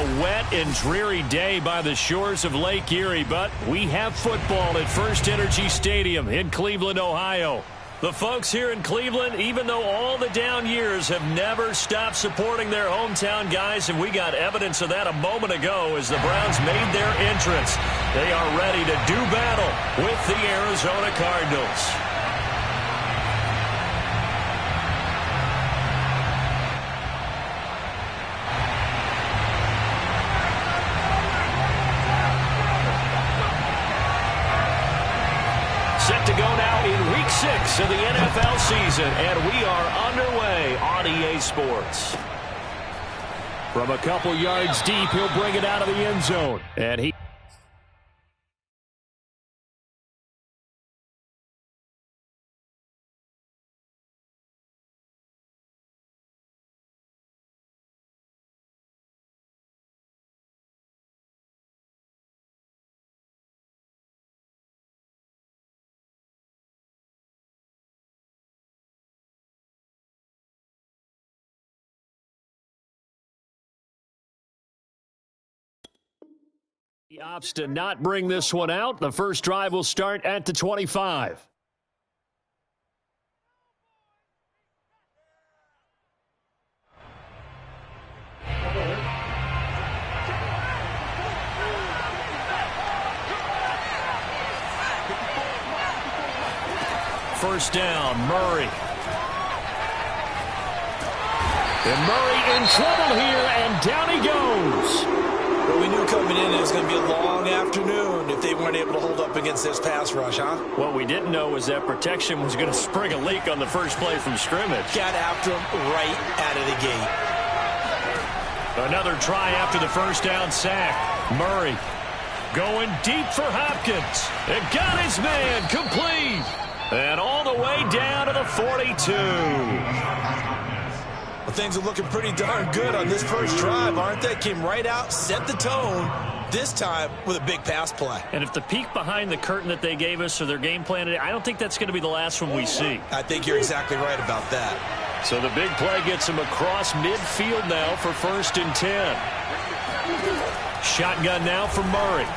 a wet and dreary day by the shores of Lake Erie, but we have football at First Energy Stadium in Cleveland, Ohio. The folks here in Cleveland, even though all the down years, have never stopped supporting their hometown guys, and we got evidence of that a moment ago as the Browns made their entrance. They are ready to do battle with the Arizona Cardinals. Set to go now in Week 6 of the NFL season, and we are underway on EA Sports. From a couple yards deep, he'll bring it out of the end zone. And he... He opts to not bring this one out. The first drive will start at the 25. First down, Murray. And Murray in trouble here, and down he goes. Well, we knew coming in it was going to be a long afternoon if they weren't able to hold up against this pass rush, huh? What we didn't know was that protection was going to spring a leak on the first play from scrimmage. Got after him right out of the gate. Another try after the first down sack. Murray going deep for Hopkins. And got his man complete. And all the way down to the 42. Well, things are looking pretty darn good on this first drive, aren't they? Came right out, set the tone, this time with a big pass play. And if the peek behind the curtain that they gave us or their game plan, I don't think that's going to be the last one we see. I think you're exactly right about that. So the big play gets him across midfield now for 1st and 10. Shotgun now for Murray.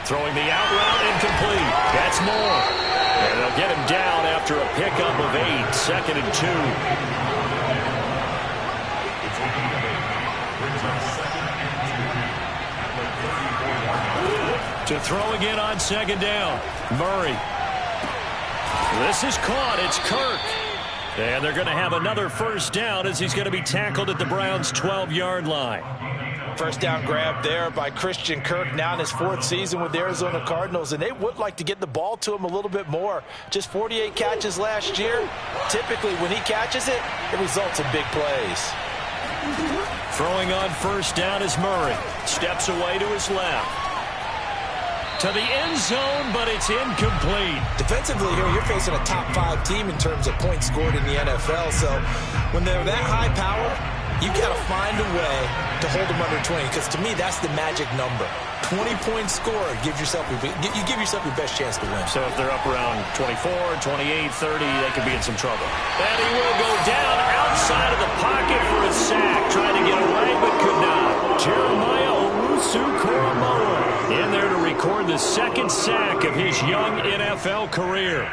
Throwing the out route incomplete. That's more. And they'll get him down after a pickup of 8, 2nd and 2. To throw again on 2nd down. Murray. This is caught. It's Kirk. And they're going to have another first down as he's going to be tackled at the Browns' 12-yard line. First down grab there by Christian Kirk, now in his 4th season with the Arizona Cardinals, and they would like to get the ball to him a little bit more. Just 48 catches last year. Typically, when he catches it, it results in big plays. Throwing on first down is Murray. Steps away to his left. To the end zone, but it's incomplete. Defensively here, you're facing a top 5 team in terms of points scored in the NFL. So when they're that high power, you got to find a way to hold them under 20, because to me, that's the magic number. 20 points scored, you give yourself your best chance to win. So if they're up around 24, 28, 30, they could be in some trouble. And he will go down outside of the pocket for a sack. Trying to get away, but could not. Jeremiah Owusu-Koramoah in there to record the 2nd sack of his young NFL career.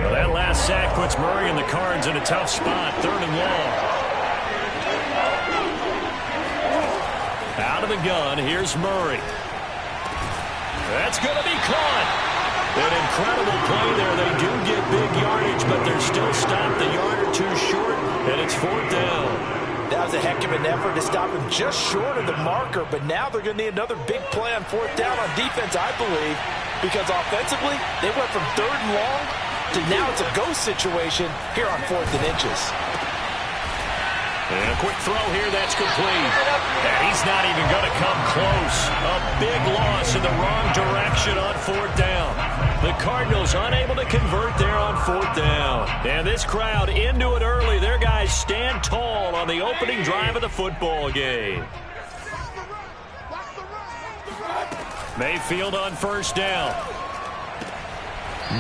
Well, that last sack puts Murray and the Cards in a tough spot. 3rd and long. Out of the gun, here's Murray. That's going to be caught. An incredible play there. They do get big yardage, but they're still stopped a yard or 2 short, and it's 4th down. That was a heck of an effort to stop him just short of the marker, but now they're going to need another big play on 4th down on defense, I believe, because offensively, they went from 3rd and long to now it's a ghost situation here on 4th and inches. And a quick throw here, that's complete. And he's not even going to come close. A big loss in the wrong direction on 4th down. The Cardinals unable to convert there on 4th down. And this crowd into it early. Their guys stand tall on the opening drive of the football game. Mayfield on first down.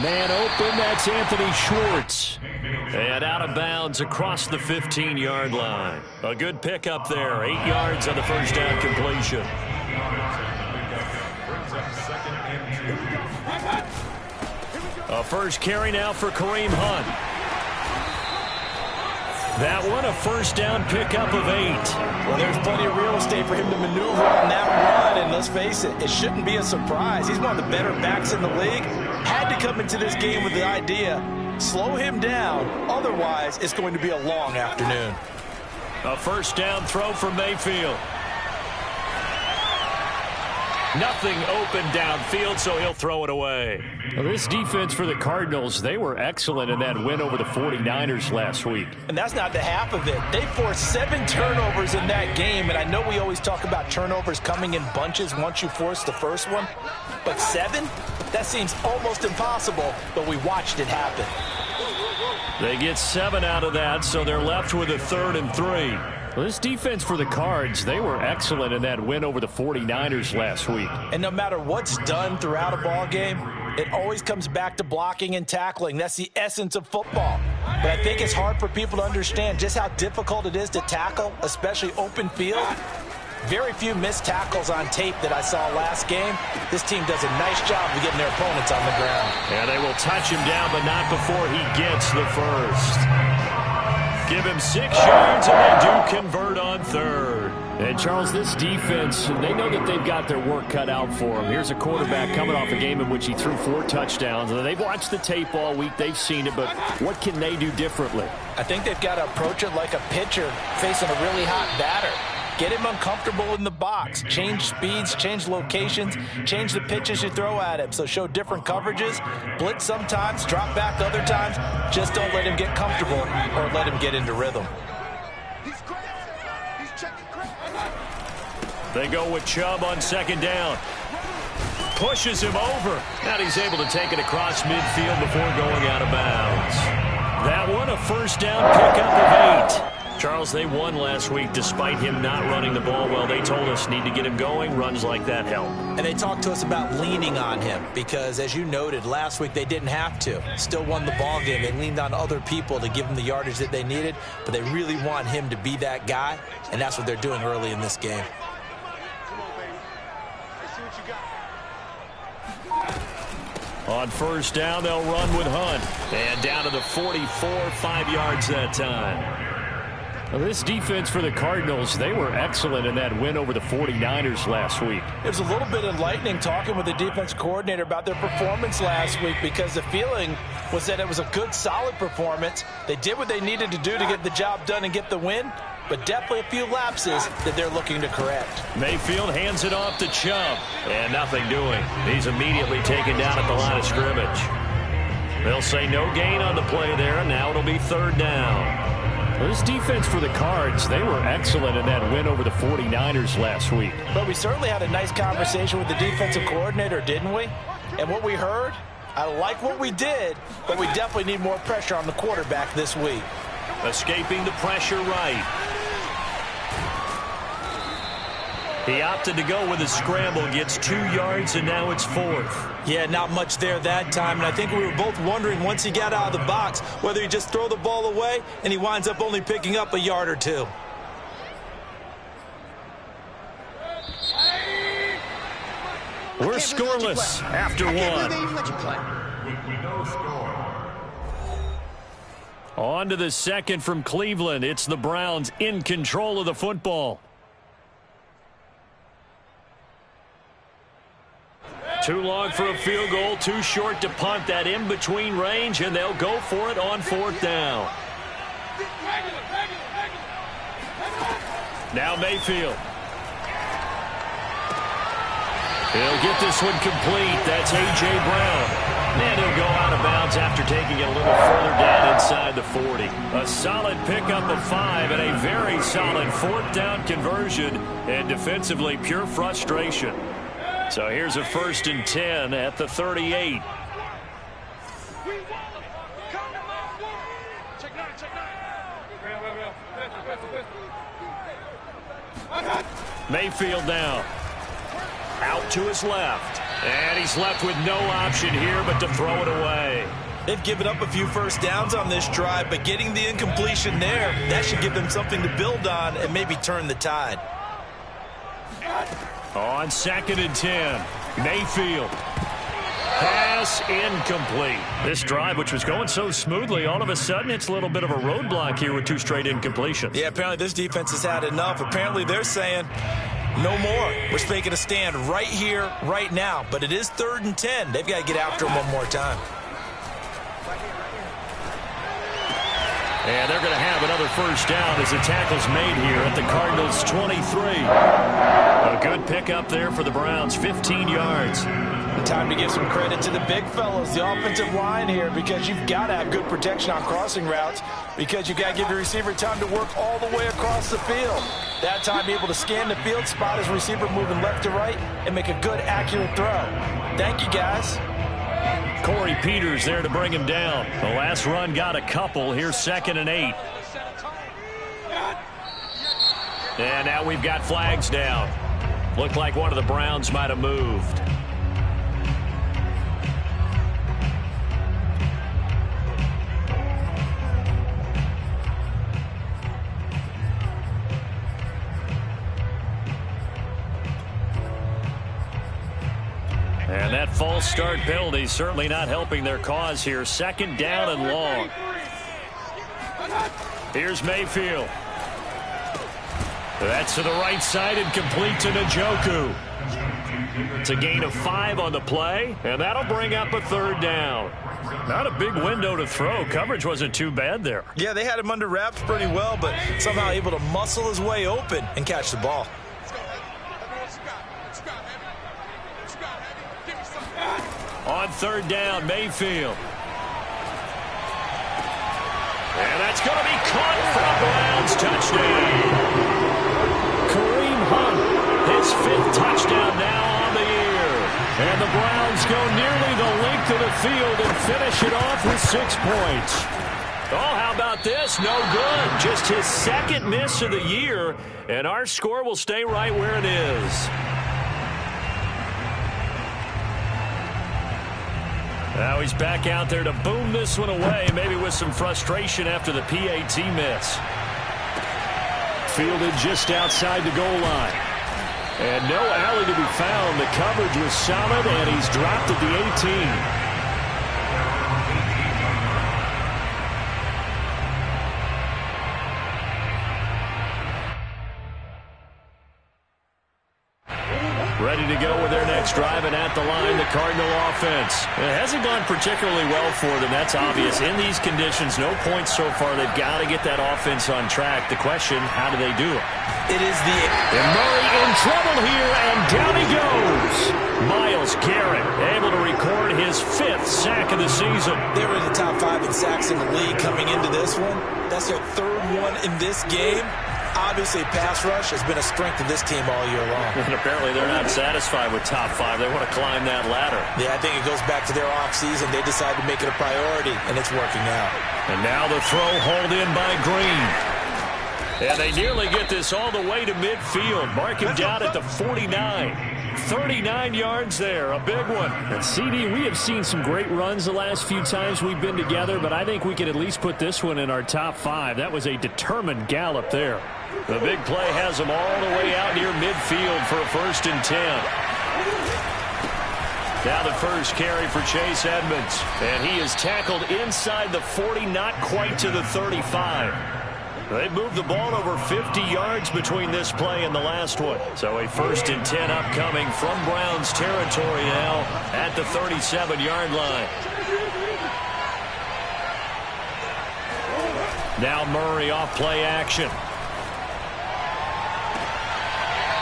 Man open, that's Anthony Schwartz. And out of bounds across the 15-yard line. A good pickup there. 8 yards on the first down completion. A first carry now for Kareem Hunt. That one a first down pickup of 8. Well, there's plenty of real estate for him to maneuver on that run, and let's face it, it shouldn't be a surprise. He's one of the better backs in the league. Had to come into this game with the idea, slow him down, otherwise it's going to be a long afternoon. A first down throw for Mayfield. Nothing open downfield, so he'll throw it away. Well, this defense for the Cardinals, they were excellent in that win over the 49ers last week. And that's not the half of it. They forced 7 turnovers in that game, and I know we always talk about turnovers coming in bunches once you force the first one, but 7? That seems almost impossible, but we watched it happen. They get 7 out of that, so they're left with a 3rd and 3. Well, this defense for the Cards, they were excellent in that win over the 49ers last week. And no matter what's done throughout a ball game, it always comes back to blocking and tackling. That's the essence of football. But I think it's hard for people to understand just how difficult it is to tackle, especially open field. Very few missed tackles on tape that I saw last game. This team does a nice job of getting their opponents on the ground. Yeah, they will touch him down, but not before he gets the first. Give him 6 yards, and they do convert on 3rd. And, Charles, this defense, they know that they've got their work cut out for them. Here's a quarterback coming off a game in which he threw 4 touchdowns. And they've watched the tape all week. They've seen it, but what can they do differently? I think they've got to approach it like a pitcher facing a really hot batter. Get him uncomfortable in the box. Change speeds, change locations, change the pitches you throw at him. So show different coverages, blitz sometimes, drop back other times. Just don't let him get comfortable or let him get into rhythm. They go with Chubb on 2nd down. Pushes him over. And he's able to take it across midfield before going out of bounds. That one a first down pickup of 8. Charles, they won last week despite him not running the ball well. They told us need to get him going. Runs like that help. And they talked to us about leaning on him because, as you noted, last week they didn't have to. Still won the ball game. They leaned on other people to give them the yardage that they needed, but they really want him to be that guy, and that's what they're doing early in this game. On first down, they'll run with Hunt. And down to the 44, 5 yards that time. Well, this defense for the Cardinals, they were excellent in that win over the 49ers last week. It was a little bit enlightening talking with the defense coordinator about their performance last week because the feeling was that it was a good, solid performance. They did what they needed to do to get the job done and get the win, but definitely a few lapses that they're looking to correct. Mayfield hands it off to Chubb, and nothing doing. He's immediately taken down at the line of scrimmage. They'll say no gain on the play there, and now it'll be 3rd down. Well, this defense for the Cards, they were excellent in that win over the 49ers last week. But we certainly had a nice conversation with the defensive coordinator, didn't we? And what we heard, I like what we did, but we definitely need more pressure on the quarterback this week. Escaping the pressure right. He opted to go with a scramble, gets 2 yards, and now it's 4th. Yeah, not much there that time, and I think we were both wondering once he got out of the box whether he just throw the ball away, and he winds up only picking up a yard or 2. We're scoreless after 1. On to the 2nd from Cleveland. It's the Browns in control of the football. Too long for a field goal, too short to punt. That in-between range, and they'll go for it on 4th down. Now Mayfield. He'll get this one complete. That's A.J. Brown. And he'll go out of bounds after taking it a little further down inside the 40. A solid pickup of 5 and a very solid 4th down conversion. And defensively, pure frustration. So here's a 1st and 10 at the 38. Mayfield now. Out to his left. And he's left with no option here but to throw it away. They've given up a few first downs on this drive, but getting the incompletion there, that should give them something to build on and maybe turn the tide. On 2nd and 10, Mayfield. Pass incomplete. This drive, which was going so smoothly, all of a sudden it's a little bit of a roadblock here with 2 straight incompletions. Yeah, apparently this defense has had enough. Apparently they're saying, no more. We're making a stand right here, right now. But it is 3rd and 10. They've got to get after him one more time. And they're going to have another first down as the tackle's made here at the Cardinals' 23. A good pickup there for the Browns, 15 yards. Time to give some credit to the big fellas, the offensive line here, because you've got to have good protection on crossing routes, because you've got to give the receiver time to work all the way across the field. That time, be able to scan the field, spot his receiver moving left to right, and make a good, accurate throw. Thank you, guys. Corey Peters there to bring him down. The last run got a couple. Here's 2nd and 8. And now we've got flags down. Looked like one of the Browns might have moved. And that false start penalty certainly not helping their cause here. 2nd down and long. Here's Mayfield. That's to the right side and complete to Njoku. It's a gain of 5 on the play, and that'll bring up a 3rd down. Not a big window to throw. Coverage wasn't too bad there. Yeah, they had him under wraps pretty well, but somehow able to muscle his way open and catch the ball. On 3rd down, Mayfield. And that's going to be caught for a Browns touchdown. Kareem Hunt, his 5th touchdown now on the year. And the Browns go nearly the length of the field and finish it off with 6 points. Oh, how about this? No good. Just his 2nd miss of the year, and our score will stay right where it is. Now he's back out there to boom this one away, maybe with some frustration after the PAT miss. Fielded just outside the goal line. And no alley to be found. The coverage was solid, and he's dropped at the 18. Ready to go with their next drive, and at the line, the Cardinal offense. It hasn't gone particularly well for them. That's obvious. In these conditions, no points so far. They've got to get that offense on track. The question, how do they do it? It is the... And Murray in trouble here, and down he goes. Myles Garrett able to record his 5th sack of the season. They were in the top 5 in sacks in the league coming into this one. That's their 3rd one in this game. Obviously, pass rush has been a strength of this team all year long. And apparently they're not satisfied with top 5. They want to climb that ladder. Yeah, I think it goes back to their offseason. They decided to make it a priority, and it's working out. And now the throw hauled in by Green. And they nearly get this all the way to midfield. Mark him down at the 49. 39 yards there, a big one. And CD, we have seen some great runs the last few times we've been together, but I think we could at least put this one in our top 5. That was a determined gallop there. The big play has them all the way out near midfield for a 1st and 10. Now the first carry for Chase Edmonds. And he is tackled inside the 40, not quite to the 35. They moved the ball over 50 yards between this play and the last one. So a 1st and 10 upcoming from Browns territory now at the 37-yard line. Now Murray off play action.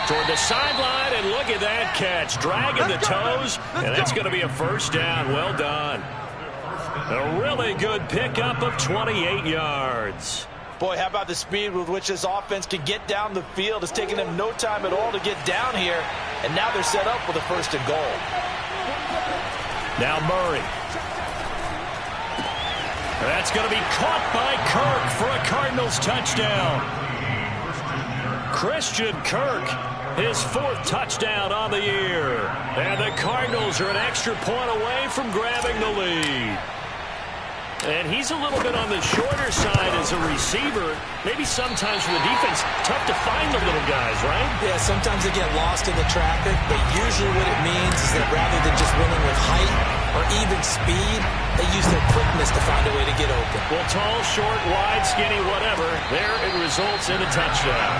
Toward the sideline, and look at that catch. Dragging the toes, and that's going to be a 1st down. Well done. A really good pickup of 28 yards. Boy, how about the speed with which this offense can get down the field? It's taken them no time at all to get down here, and now they're set up with a 1st and goal. Now Murray. That's going to be caught by Kirk for a Cardinals touchdown. Christian Kirk, his 4th touchdown on the year. And the Cardinals are an extra point away from grabbing the lead. And he's a little bit on the shorter side as a receiver. Maybe sometimes for the defense, tough to find the little guys, right? Yeah, sometimes they get lost in the traffic, but usually what it means is that rather than just winning with height or even speed, they use their quickness to find a way to get open. Well, tall, short, wide, skinny, whatever, there it results in a touchdown.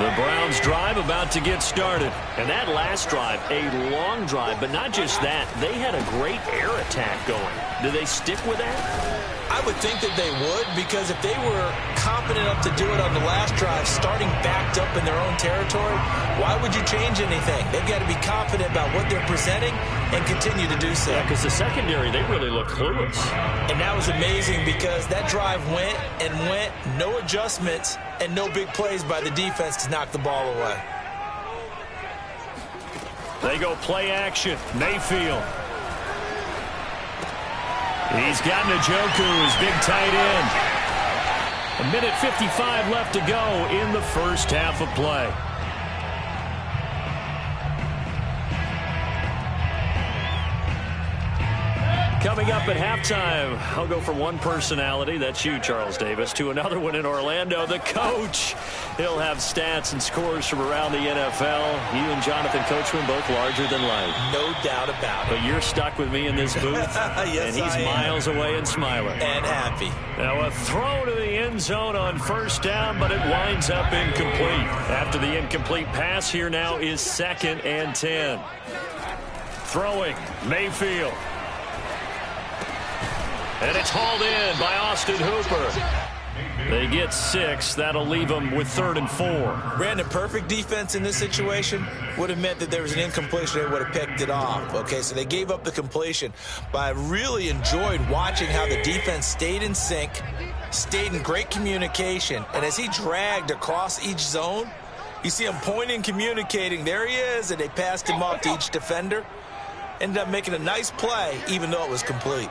The Browns drive about to get started. And that last drive, a long drive, but not just that. They had a great air attack going. Do they stick with that? I would think that they would, because if they were confident enough to do it on the last drive, starting backed up in their own territory, why would you change anything? They've got to be confident about what they're presenting and continue to do so. Yeah, because the secondary, they really look clueless. And that was amazing because that drive went and went, no adjustments, and no big plays by the defense to knock the ball away. They go play action. Mayfield. He's got Njoku, his big tight end. 1:55 left to go in the first half of play. Coming up at halftime, I'll go from one personality, that's you, Charles Davis, to another one in Orlando, the coach. He'll have stats and scores from around the NFL. You and Jonathan Coachman both larger than life. No doubt about it. But you're stuck with me in this booth, yes, and he's miles away and smiling. And happy. Now a throw to the end zone on first down, but it winds up incomplete. After the incomplete pass, here now is 2nd and 10. Throwing, Mayfield. And it's hauled in by Austin Hooper. They get 6. That'll leave them with 3rd and 4. Brandon, perfect defense in this situation would have meant that there was an incompletion. They would have picked it off. Okay, so they gave up the completion. But I really enjoyed watching how the defense stayed in sync, stayed in great communication. And as he dragged across each zone, you see him pointing, communicating. There he is, and they passed him off to each defender. Ended up making a nice play, even though it was complete.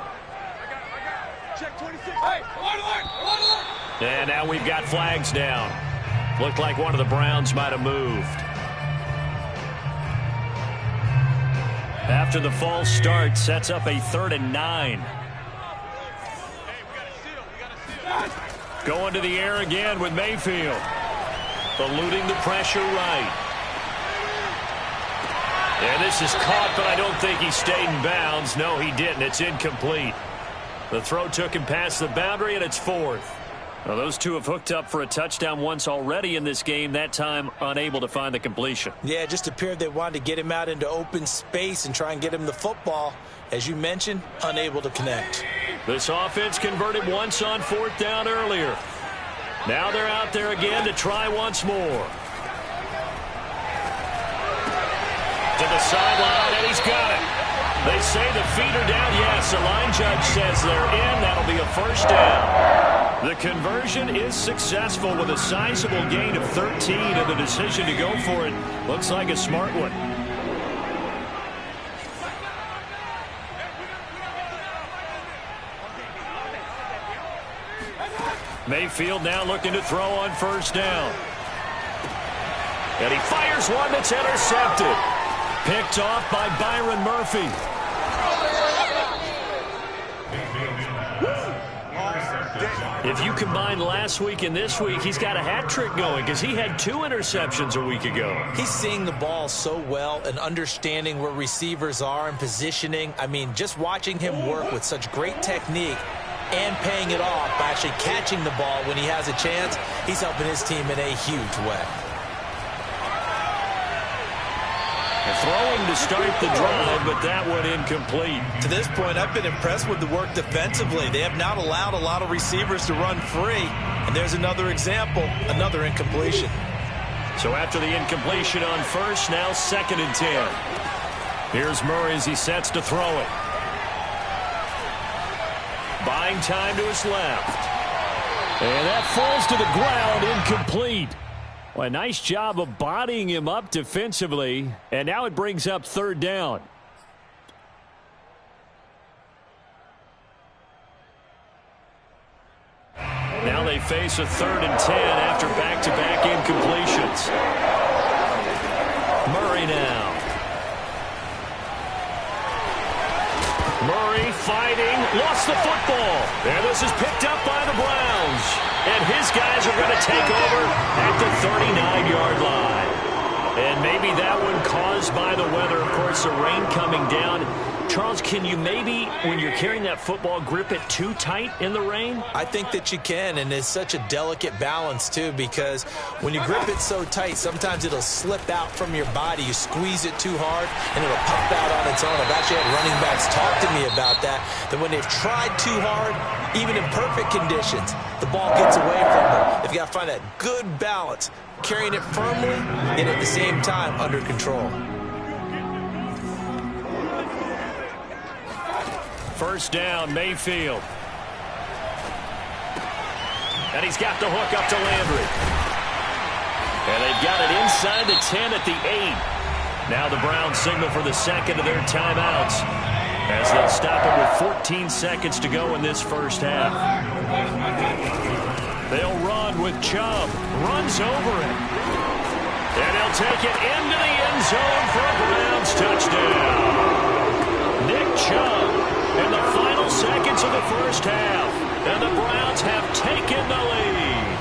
And now we've got flags down. Looked like one of the Browns might have moved. After the false start, sets up a 3rd and 9. Going to the air again with Mayfield. Eluding the pressure right. And this is caught, but I don't think he stayed in bounds. No, he didn't. It's incomplete. The throw took him past the boundary, and it's 4th. Now, those two have hooked up for a touchdown once already in this game, that time unable to find the completion. Yeah, it just appeared they wanted to get him out into open space and try and get him the football. As you mentioned, unable to connect. This offense converted once on 4th down earlier. Now they're out there again to try once more. To the sideline, and he's got it. They say the feet are down. Yes, the line judge says they're in. That'll be a 1st down. The conversion is successful with a sizable gain of 13, and the decision to go for it looks like a smart one. Mayfield now looking to throw on 1st down. And he fires one that's intercepted. Picked off by Byron Murphy. If you combine last week and this week, he's got a hat trick going because he had 2 interceptions a week ago. He's seeing the ball so well and understanding where receivers are and positioning. I mean, just watching him work with such great technique and paying it off by actually catching the ball when he has a chance, he's helping his team in a huge way. Throwing to start the drive, but that one incomplete. To this point, I've been impressed with the work defensively. They have not allowed a lot of receivers to run free. And there's another example, another incompletion. So after the incompletion on 1st, now 2nd and 10. Here's Murray as he sets to throw it. Buying time to his left. And that falls to the ground, incomplete. Well, a nice job of bodying him up defensively, and now it brings up 3rd down. Now they face a 3rd and 10 after back-to-back incompletions. Murray now. Murray fighting, lost the football. And this is picked up by the Browns. And his guys are going to take over at the 39-yard line. And maybe that one caused by the weather, of course, the rain coming down. Charles, can you maybe, when you're carrying that football, grip it too tight in the rain? I think that you can, and it's such a delicate balance, too, because when you grip it so tight, sometimes it'll slip out from your body. You squeeze it too hard, and it'll pop out on its own. I've actually had running backs talk to me about that when they've tried too hard, even in perfect conditions, the ball gets away from them. They've got to find that good balance, carrying it firmly and at the same time under control. First down, Mayfield. And he's got the hook up to Landry. And they've got it inside the 10 at the 8. Now the Browns signal for the second of their timeouts as they'll stop it with 14 seconds to go in this first half. They'll run with Chubb. Runs over it. And he'll take it into the end zone for a Browns touchdown. Nick Chubb. In the final seconds of the first half, and the Browns have taken the lead.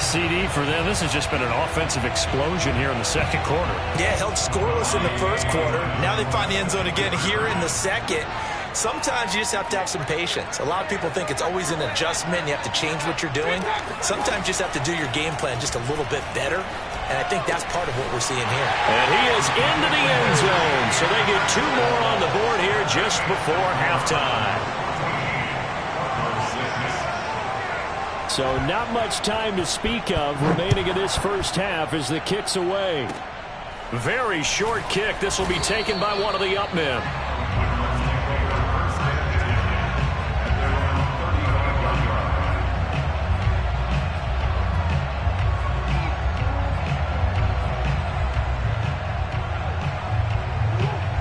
CD for them. This has just been an offensive explosion here in the second quarter. Yeah, held scoreless in the first quarter. Now they find the end zone again here in the second. Sometimes you just have to have some patience. A lot of people think it's always an adjustment. You have to change what you're doing. Sometimes you just have to do your game plan just a little bit better. And I think that's part of what we're seeing here. And he is into the end zone. So they get 2 more on the board here just before halftime. So not much time to speak of remaining in this first half as the kick's away. Very short kick. This will be taken by one of the up men.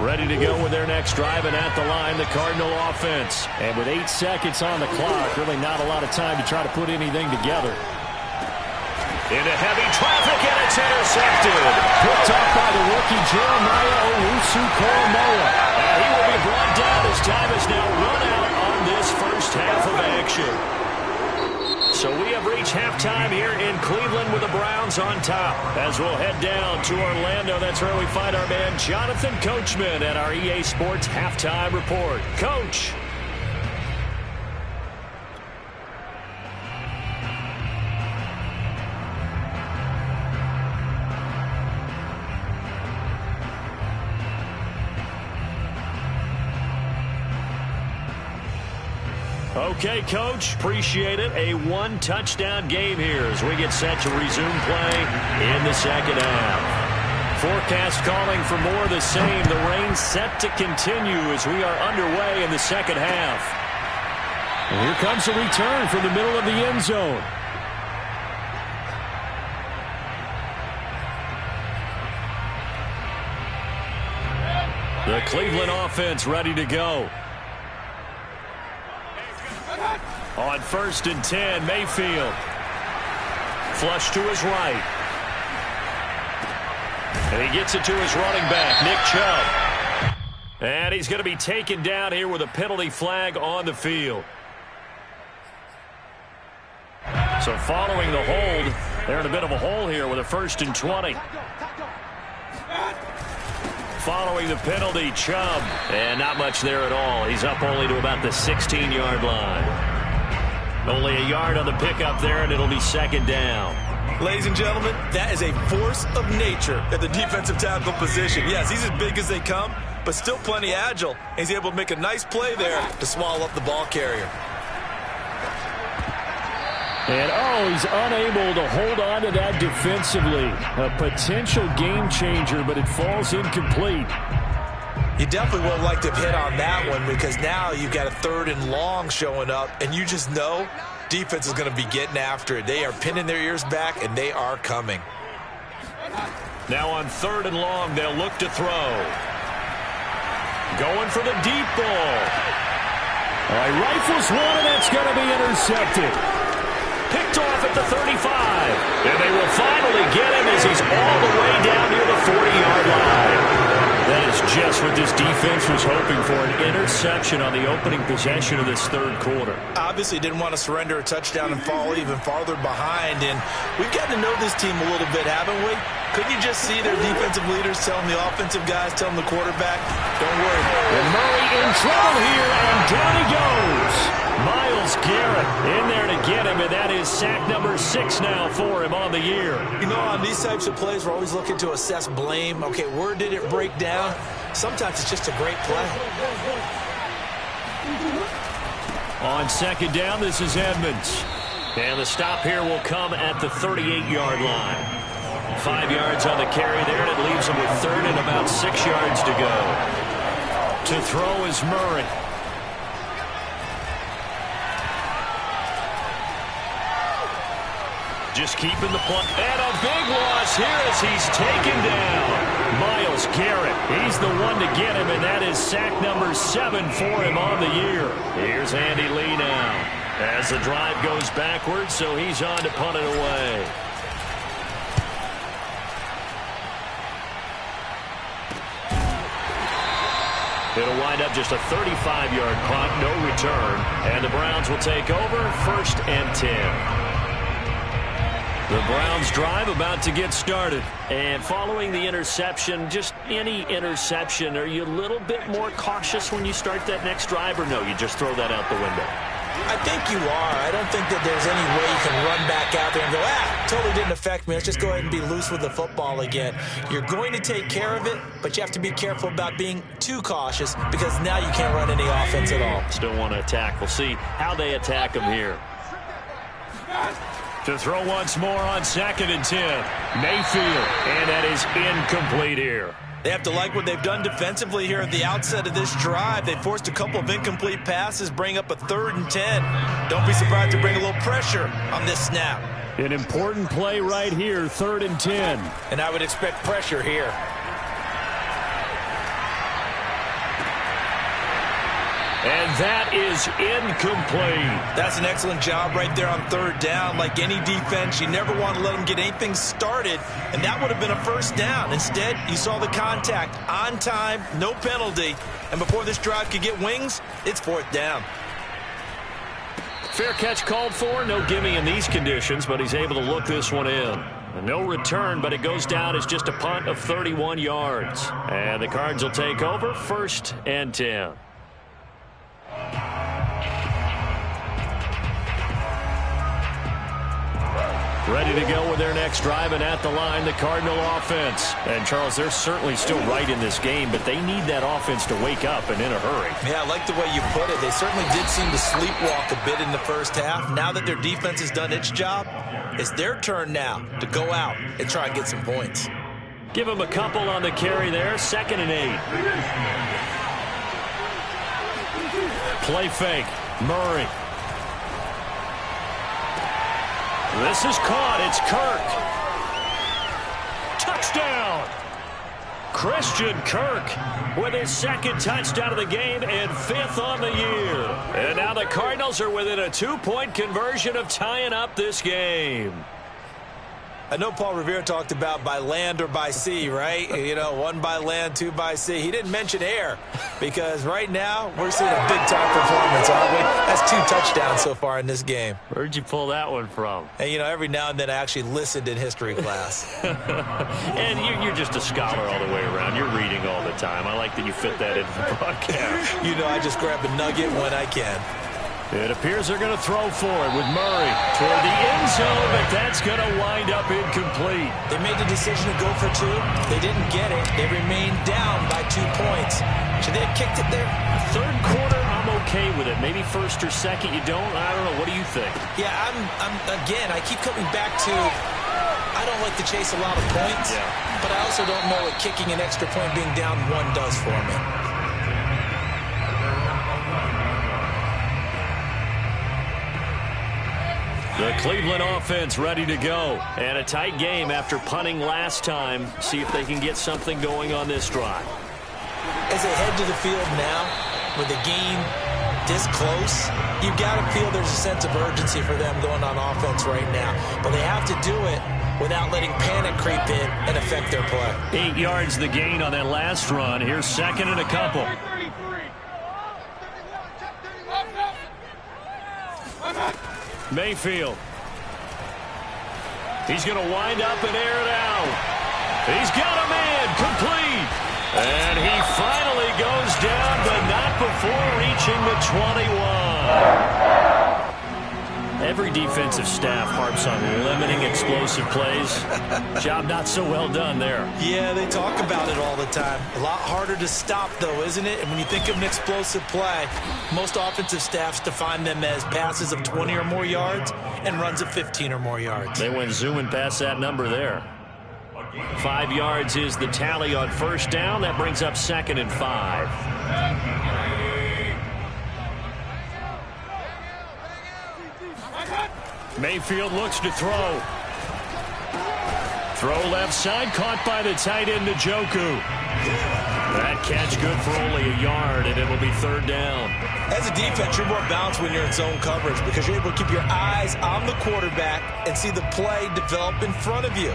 Ready to go with their next drive, and at the line, the Cardinal offense. And with 8 seconds on the clock, really not a lot of time to try to put anything together. Into heavy traffic, and it's intercepted. Picked off by the rookie Jeremiah Owusu-Koramoah. And he will be brought down as time is now run out on this first half of action. So we have reached halftime here in Cleveland with the Browns on top. As we'll head down to Orlando, that's where we find our man Jonathan Coachman at our EA Sports Halftime Report. Coach. Okay, Coach, appreciate it. A 1-touchdown game here as we get set to resume play in the second half. Forecast calling for more of the same. The rain set to continue as we are underway in the second half. And here comes a return from the middle of the end zone. The Cleveland offense ready to go. On 1st and 10, Mayfield. Flush to his right. And he gets it to his running back, Nick Chubb. And he's going to be taken down here with a penalty flag on the field. So following the hold, they're in a bit of a hole here with a 1st and 20. Following the penalty, Chubb. And not much there at all. He's up only to about the 16-yard line. Only a yard on the pickup there, and it'll be second down. Ladies and gentlemen, that is a force of nature at the defensive tackle position. Yes, he's as big as they come, but still plenty agile. He's able to make a nice play there to swallow up the ball carrier. And, he's unable to hold on to that defensively. A potential game changer, but it falls incomplete. You definitely would have liked to have hit on that one because now you've got a 3rd and long showing up, and you just know defense is going to be getting after it. They are pinning their ears back, and they are coming. Now on 3rd and long, they'll look to throw. Going for the deep ball. He rifles one, and that's going to be intercepted. Picked off at the 35. And they will finally get him as he's all the way down near the 40-yard line. That is just what this defense was hoping for, an interception on the opening possession of this third quarter. Obviously didn't want to surrender a touchdown and fall even farther behind. And we've gotten to know this team a little bit, haven't we? Couldn't you just see their defensive leaders telling the offensive guys, telling the quarterback, don't worry. And Murray in trouble here, and down he goes. Myles Garrett in there to get him, and that is sack number 6 now for him on the year. You know, on these types of plays, we're always looking to assess blame. Okay, where did it break down? Sometimes it's just a great play. On second down, this is Edmonds. And the stop here will come at the 38-yard line. 5 yards on the carry there, and it leaves him with third and about 6 yards to go. To throw is Murray. Just keeping the punt. And a big loss here as he's taken down. Myles Garrett, he's the one to get him, and that is sack number 7 for him on the year. Here's Andy Lee now as the drive goes backwards, so he's on to punt it away. It'll wind up just a 35-yard punt, no return, and the Browns will take over, 1st and 10. The Browns drive about to get started. And following the interception, just any interception, are you a little bit more cautious when you start that next drive, or no, you just throw that out the window? I think you are. I don't think that there's any way you can run back out there and go, totally didn't affect me. Let's just go ahead and be loose with the football again. You're going to take care of it, but you have to be careful about being too cautious because now you can't run any offense at all. Still want to attack. We'll see how they attack him here. To throw once more on 2nd and 10. Mayfield, and that is incomplete here. They have to like what they've done defensively here at the outset of this drive. They forced a couple of incomplete passes, bring up a 3rd and 10. Don't be surprised to bring a little pressure on this snap. An important play right here, 3rd and 10. And I would expect pressure here. And that is incomplete. That's an excellent job right there on 3rd down. Like any defense, you never want to let them get anything started, and that would have been a 1st down. Instead, you saw the contact on time, no penalty, and before this drive could get wings, it's 4th down. Fair catch called for, no gimme in these conditions, but he's able to look this one in. No return, but it goes down as just a punt of 31 yards. And the Cards will take over, 1st and 10. Ready to go with their next drive, and at the line, the Cardinal offense. And, Charles, they're certainly still right in this game, but they need that offense to wake up and in a hurry. Yeah, I like the way you put it. They certainly did seem to sleepwalk a bit in the first half. Now that their defense has done its job, it's their turn now to go out and try and get some points. Give them a couple on the carry there, 2nd and 8. Play fake, Murray. This is caught. It's Kirk. Touchdown. Christian Kirk with his 2nd touchdown of the game and 5th on the year. And now the Cardinals are within a 2-point conversion of tying up this game. I know Paul Revere talked about by land or by sea, right? You know, 1 by land, 2 by sea. He didn't mention air because right now we're seeing a big-time performance, aren't we? That's 2 touchdowns so far in this game. Where'd you pull that one from? And, you know, every now and then I actually listened in history class. And you're just a scholar all the way around. You're reading all the time. I like that you fit that into the broadcast. You know, I just grab a nugget when I can. It appears they're going to throw for it with Murray toward the end zone, but that's going to wind up incomplete. They made the decision to go for 2. They didn't get it. They remained down by 2 points. Should they have kicked it there? 3rd quarter, I'm okay with it. Maybe 1st or 2nd, you don't. I don't know. What do you think? Yeah, again, I keep coming back to I don't like to chase a lot of points, but I also don't know what kicking an extra point being down 1 does for me. The Cleveland offense ready to go. And a tight game after punting last time. See if they can get something going on this drive. As they head to the field now with a game this close, you got to feel there's a sense of urgency for them going on offense right now. But they have to do it without letting panic creep in and affect their play. 8 yards the gain on that last run. Here's second and a couple. Mayfield. He's going to wind up and air it out. He's got a man complete. And he finally goes down, but not before reaching the 21. Every defensive staff harps on limiting explosive plays. Job not so well done there. Yeah, they talk about it all the time. A lot harder to stop, though, isn't it? And when you think of an explosive play, most offensive staffs define them as passes of 20 or more yards and runs of 15 or more yards. They went zooming past that number there. 5 yards is the tally on first down. That brings up second and 5. Mayfield looks to throw. Throw left side, caught by the tight end Njoku. That catch good for only a yard, and it'll be third down. As a defense, you're more balanced when you're in zone coverage because you're able to keep your eyes on the quarterback and see the play develop in front of you.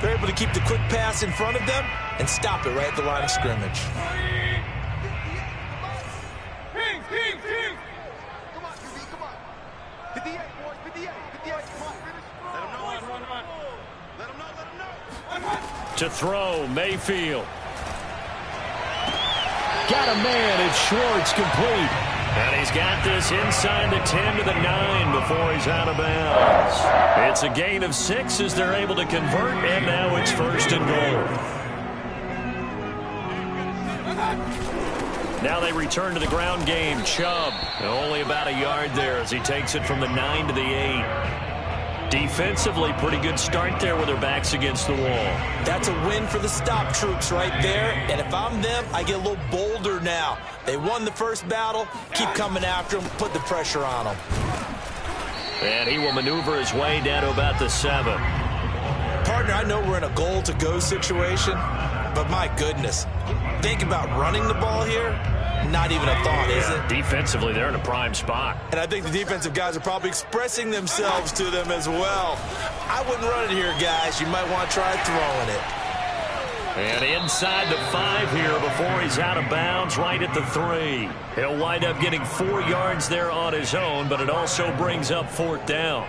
They're able to keep the quick pass in front of them and stop it right at the line of scrimmage. To throw, Mayfield. Got a man, it's Schwartz, complete. And he's got this inside the 10 to the 9 before he's out of bounds. It's a gain of 6 as they're able to convert, and now it's first and goal. Now they return to the ground game. Chubb, only about a yard there as he takes it from the 9 to the 8. Defensively, pretty good start there with their backs against the wall. That's a win for the stop troops right there. And if I'm them, I get a little bolder now. They won the first battle. Keep coming after them. Put the pressure on them. And he will maneuver his way down to about the 7. Partner, I know we're in a goal-to-go situation, but my goodness. Think about running the ball here. Not even a thought, is it? Defensively, they're in a prime spot. And I think the defensive guys are probably expressing themselves to them as well. I wouldn't run it here, guys. You might want to try throwing it. And inside the 5 here before he's out of bounds, right at the 3. He'll wind up getting 4 yards there on his own, but it also brings up fourth down.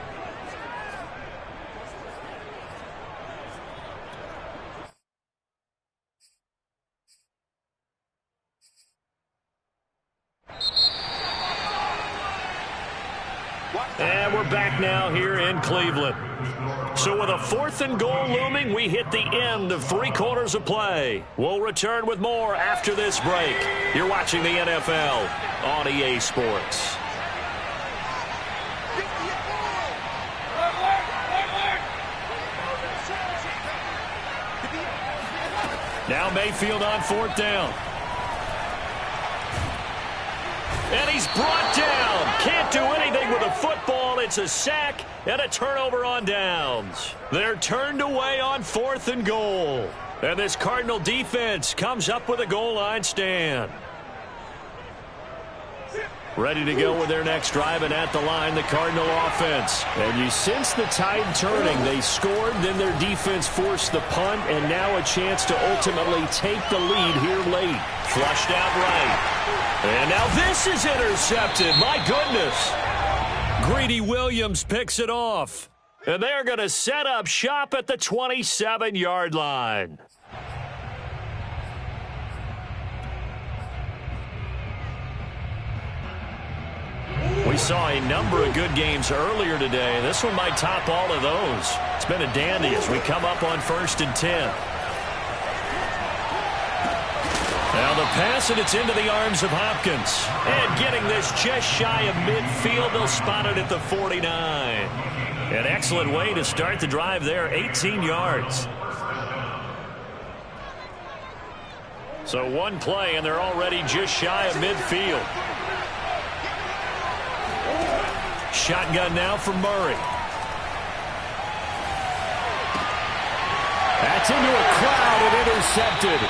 And we're back now here in Cleveland. So with a 4th and goal looming, we hit the end of 3 quarters of play. We'll return with more after this break. You're watching the NFL on EA Sports. Now Mayfield on 4th down. And he's brought down. Can't do anything with a football. It's a sack and a turnover on downs. They're turned away on 4th and goal. And this Cardinal defense comes up with a goal line stand. Ready to go with their next drive, and at the line, the Cardinal offense. And you sense the tide turning. They scored, then their defense forced the punt, and now a chance to ultimately take the lead here late. Flushed out right. And now this is intercepted. My goodness. Greedy Williams picks it off. And they're going to set up shop at the 27-yard line. We saw a number of good games earlier today. This one might top all of those. It's been a dandy as we come up on 1st and 10. Now the pass, and it's into the arms of Hopkins. And getting this just shy of midfield, they'll spot it at the 49. An excellent way to start the drive there, 18 yards. So one play, and they're already just shy of midfield. Shotgun now for Murray. That's into a crowd and intercepted.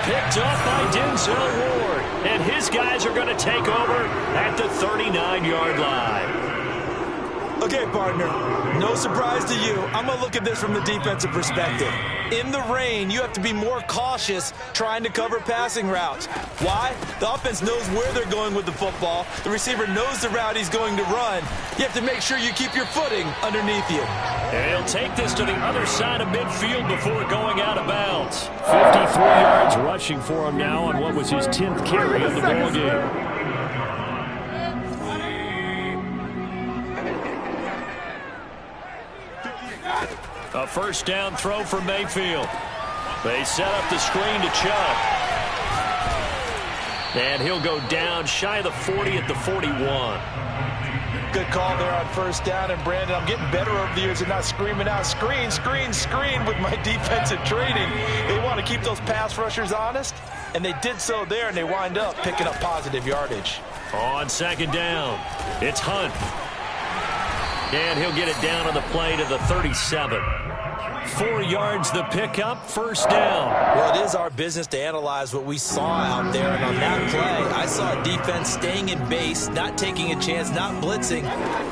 Picked off by Denzel Ward. And his guys are going to take over at the 39-yard line. Okay, partner, no surprise to you. I'm going to look at this from the defensive perspective. In the rain, you have to be more cautious trying to cover passing routes. Why? The offense knows where they're going with the football. The receiver knows the route he's going to run. You have to make sure you keep your footing underneath you. And he'll take this to the other side of midfield before going out of bounds. 53 yards rushing for him now on what was his 10th carry of the ball game. A first down throw for Mayfield. They set up the screen to Chubb. And he'll go down shy of the 40 at the 41. Good call there on first down. And, Brandon, I'm getting better over the years and not screaming out, screen, screen, screen with my defensive training. They want to keep those pass rushers honest, and they did so there, and they wind up picking up positive yardage. On second down, it's Hunt. And he'll get it down on the play to the 37. 4 yards the pickup, first down. Well, it is our business to analyze what we saw out there, and on that play, I saw a defense staying in base, not taking a chance, not blitzing,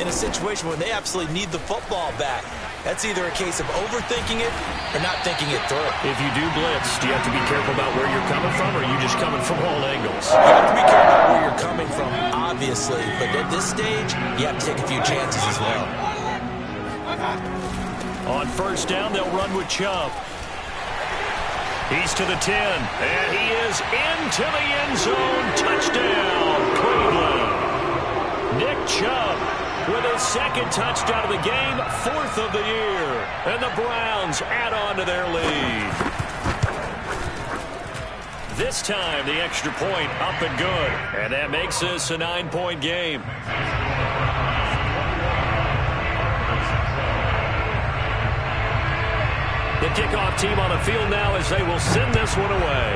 in a situation where they absolutely need the football back. That's either a case of overthinking it or not thinking it through. If you do blitz, do you have to be careful about where you're coming from, or are you just coming from all angles? You have to be careful about where you're coming from, obviously, but at this stage, you have to take a few chances as well. On first down, they'll run with Chubb. He's to the 10, and he is into the end zone. Touchdown, Cleveland. Nick Chubb with his second touchdown of the game, 4th of the year. And the Browns add on to their lead. This time, the extra point up and good. And that makes this a 9-point game. The kickoff team on the field now as they will send this one away.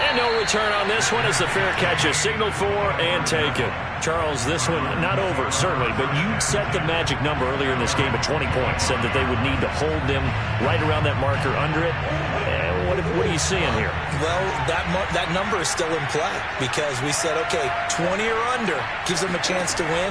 And no return on this one as the fair catch is signaled for and taken. Charles, this one not over, certainly, but you set the magic number earlier in this game at 20 points, said that they would need to hold them right around that marker under it. And what are you seeing here? Well, that number is still in play because we said, okay, 20 or under gives them a chance to win.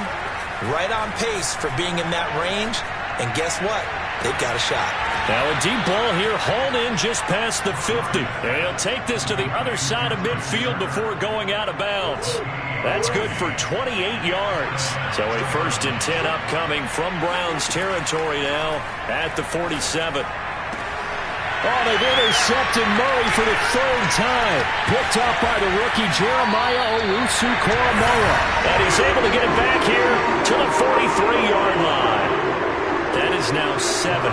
Right on pace for being in that range. And guess what? They've got a shot. Now a deep ball here, hauled in just past the 50. And he'll take this to the other side of midfield before going out of bounds. That's good for 28 yards. So a 1st and 10 upcoming from Browns territory now at the 47. Oh, they've intercepted Murray for the 3rd time. Picked up by the rookie Jeremiah Owusu-Koramoah. And he's able to get it back here to the 43-yard line. That is now 7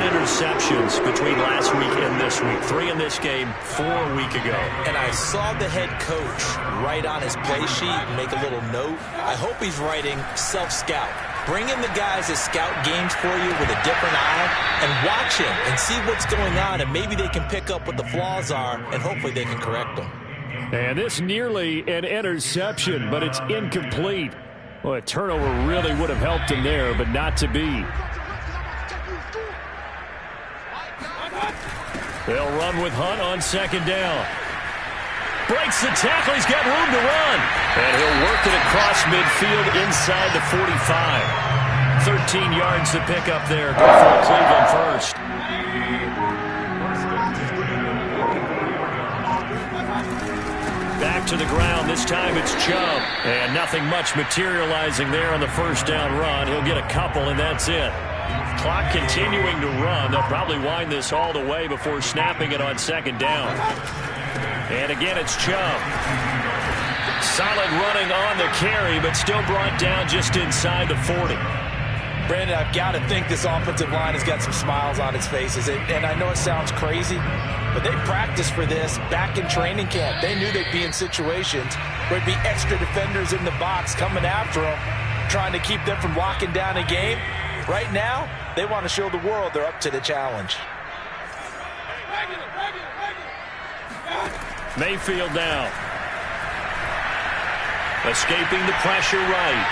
interceptions between last week and this week. 3 in this game, 4 a week ago. And I saw the head coach write on his play sheet and make a little note. I hope he's writing self-scout. Bring in the guys that scout games for you with a different eye and watch him and see what's going on, and maybe they can pick up what the flaws are, and hopefully they can correct them. And this nearly an interception, but it's incomplete. Well, a turnover really would have helped him there, but not to be. They'll run with Hunt on second down. Breaks the tackle. He's got room to run. And he'll work it across midfield inside the 45. 13 yards to pick up there. Go for Cleveland first. Back to the ground. This time it's Chubb. And nothing much materializing there on the first down run. He'll get a couple, and that's it. Clock continuing to run. They'll probably wind this all the way before snapping it on second down. And again, it's Chubb. Solid running on the carry, but still brought down just inside the 40. Brandon, I've got to think this offensive line has got some smiles on its faces. And I know it sounds crazy, but they practiced for this back in training camp. They knew they'd be in situations where there'd be extra defenders in the box coming after them, trying to keep them from locking down a game. Right now, they want to show the world they're up to the challenge. Mayfield now. Escaping the pressure right.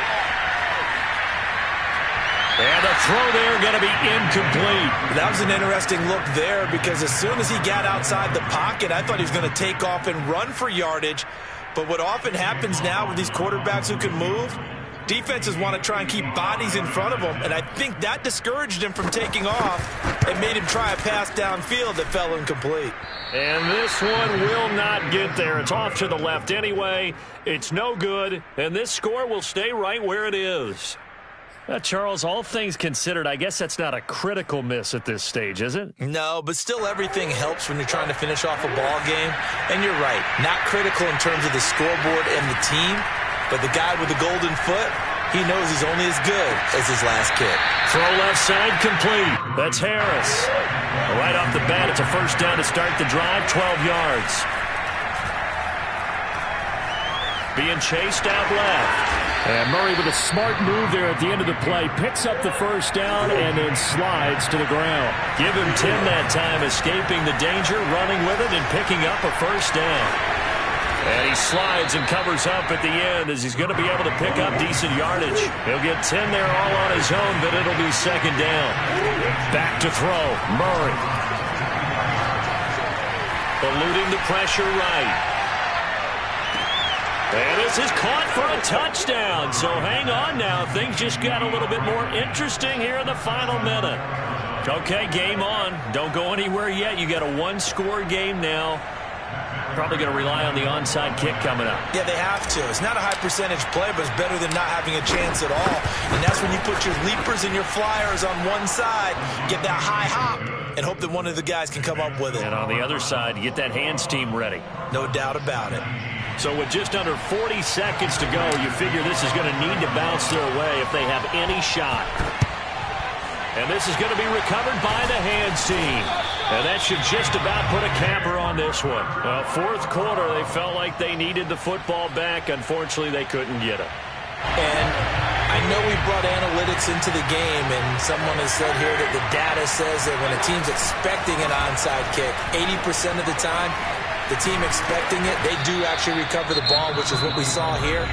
And the throw there going to be incomplete. That was an interesting look there because as soon as he got outside the pocket, I thought he was going to take off and run for yardage. But what often happens now with these quarterbacks who can move, defenses want to try and keep bodies in front of them, and I think that discouraged him from taking off and made him try a pass downfield that fell incomplete. And this one will not get there. It's off to the left anyway. It's no good, and this score will stay right where it is. Charles, all things considered, I guess that's not a critical miss at this stage, is it? No, but still everything helps when you're trying to finish off a ball game. And you're right, not critical in terms of the scoreboard and the team, but the guy with the golden foot, he knows he's only as good as his last kick. Throw left side complete. That's Harris. Right off the bat, it's a first down to start the drive, 12 yards. Being chased out left. And Murray with a smart move there at the end of the play. Picks up the first down and then slides to the ground. Give him 10 that time, escaping the danger, running with it, and picking up a first down. And he slides and covers up at the end as he's going to be able to pick up decent yardage. He'll get 10 there all on his own, but it'll be second down. Back to throw. Murray. Eluding the pressure right. And this is caught for a touchdown. So hang on now. Things just got a little bit more interesting here in the final minute. Okay, game on. Don't go anywhere yet. You got a one-score game now. Probably going to rely on the onside kick coming up. Yeah, they have to. It's not a high percentage play, but it's better than not having a chance at all. And that's when you put your leapers and your flyers on one side, get that high hop, and hope that one of the guys can come up with it. And on the other side, you get that hands team ready. No doubt about it. So with just under 40 seconds to go, you figure this is going to need to bounce their way if they have any shot. And this is going to be recovered by the hands team. And that should just about put a capper on this one. Well, fourth quarter, they felt like they needed the football back. Unfortunately, they couldn't get it. And I know we brought analytics into the game, and someone has said here that the data says that when a team's expecting an onside kick, 80% of the time, the team expecting it, they do actually recover the ball, which is what we saw here.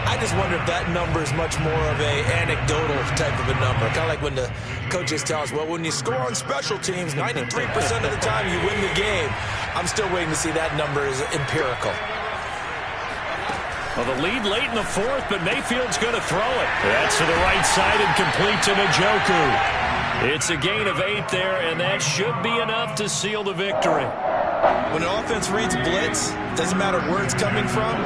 I just wonder if that number is much more of a anecdotal type of a number. Kind of like when the coaches tell us, well, when you score on special teams, 93% of the time you win the game. I'm still waiting to see that number is empirical. Well, the lead late in the fourth, but Mayfield's going to throw it. That's to the right side and complete to Njoku. It's a gain of 8 there, and that should be enough to seal the victory. When an offense reads blitz, doesn't matter where it's coming from,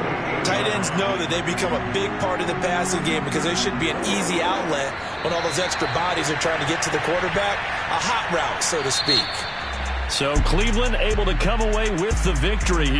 tight ends know that they become a big part of the passing game because they should be an easy outlet when all those extra bodies are trying to get to the quarterback. A hot route, so to speak. So Cleveland able to come away with the victory here.